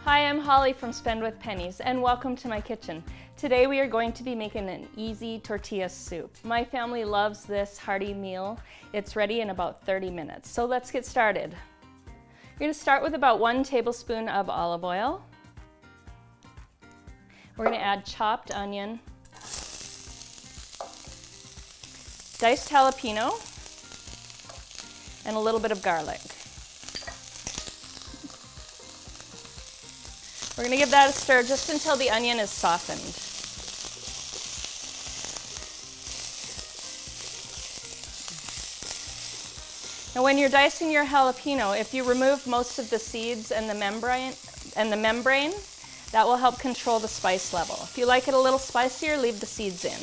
Hi, I'm Holly from Spend with Pennies, and welcome to my kitchen. Today we are going to be making an easy tortilla soup. My family loves this hearty meal. It's ready in about 30 minutes, so let's get started. You're going to start with about 1 tablespoon of olive oil. We're going to add chopped onion, diced jalapeno, and a little bit of garlic. We're going to give that a stir just until the onion is softened. Now when you're dicing your jalapeno, if you remove most of the seeds and the membrane, that will help control the spice level. If you like it a little spicier, leave the seeds in.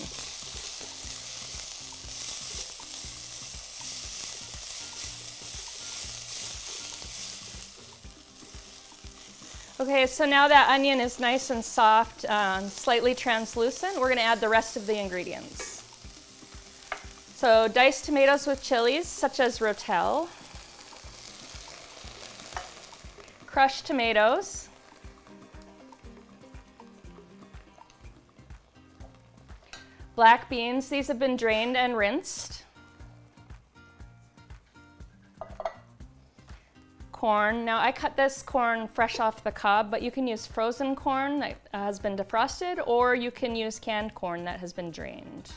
Okay, so now that onion is nice and soft, slightly translucent, we're going to add the rest of the ingredients. So diced tomatoes with chilies, such as rotel, crushed tomatoes, black beans, these have been drained and rinsed, corn. Now I cut this corn fresh off the cob, but you can use frozen corn that has been defrosted, or you can use canned corn that has been drained.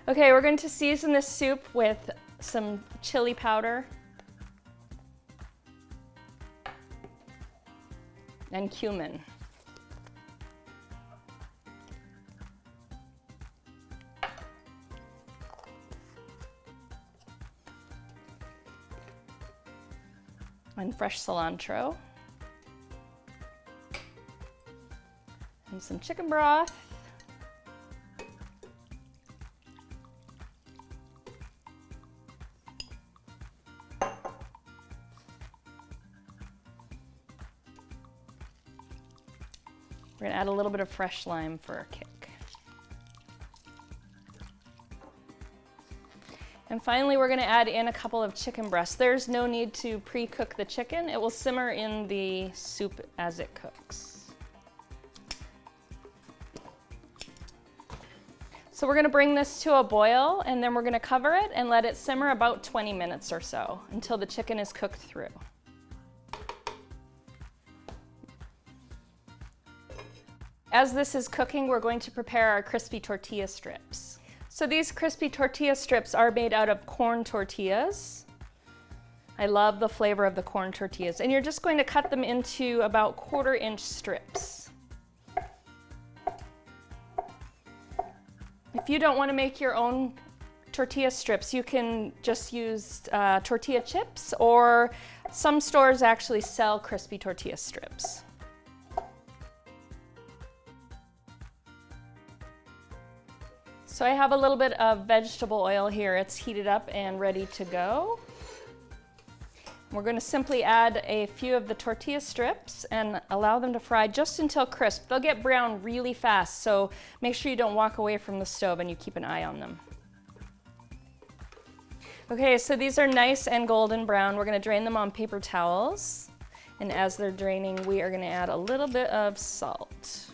Okay, we're going to season this soup with some chili powder and cumin. And fresh cilantro, and some chicken broth, we're going to add a little bit of fresh lime for a kick. And finally, we're going to add in a couple of chicken breasts. There's no need to pre-cook the chicken. It will simmer in the soup as it cooks. So we're going to bring this to a boil, and then we're going to cover it and let it simmer about 20 minutes or so until the chicken is cooked through. As this is cooking, we're going to prepare our crispy tortilla strips. So these crispy tortilla strips are made out of corn tortillas. I love the flavor of the corn tortillas. And you're just going to cut them into about 1/4-inch strips. If you don't want to make your own tortilla strips, you can just use tortilla chips, or some stores actually sell crispy tortilla strips. So I have a little bit of vegetable oil here. It's heated up and ready to go. We're going to simply add a few of the tortilla strips and allow them to fry just until crisp. They'll get brown really fast, so make sure you don't walk away from the stove and you keep an eye on them. Okay, so these are nice and golden brown. We're going to drain them on paper towels. And as they're draining, we are going to add a little bit of salt.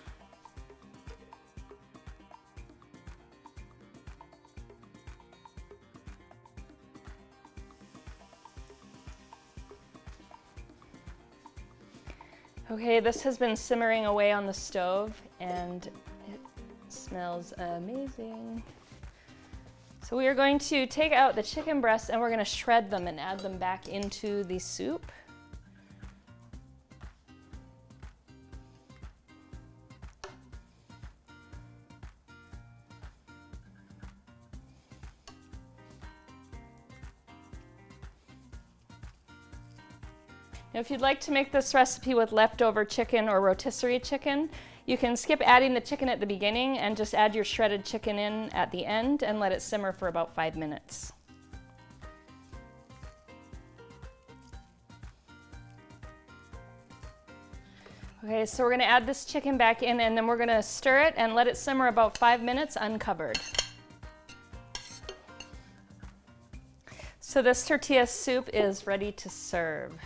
Okay, this has been simmering away on the stove and it smells amazing. So we are going to take out the chicken breasts and we're going to shred them and add them back into the soup. Now, if you'd like to make this recipe with leftover chicken or rotisserie chicken, you can skip adding the chicken at the beginning and just add your shredded chicken in at the end and let it simmer for about 5 minutes. Okay, so we're going to add this chicken back in, and then we're going to stir it and let it simmer about 5 minutes uncovered. So this tortilla soup is ready to serve.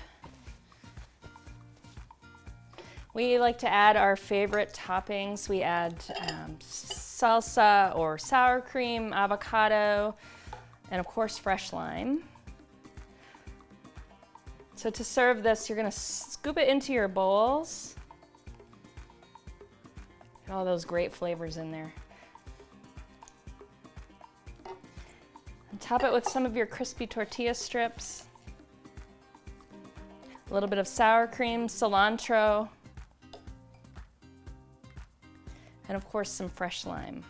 We like to add our favorite toppings. We add salsa or sour cream, avocado, and of course fresh lime. So to serve this, you're gonna scoop it into your bowls. Get all those great flavors in there. And top it with some of your crispy tortilla strips. A little bit of sour cream, cilantro, and of course some fresh lime.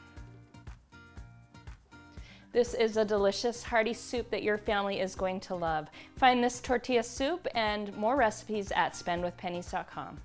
This is a delicious, hearty soup that your family is going to love. Find this tortilla soup and more recipes at spendwithpennies.com.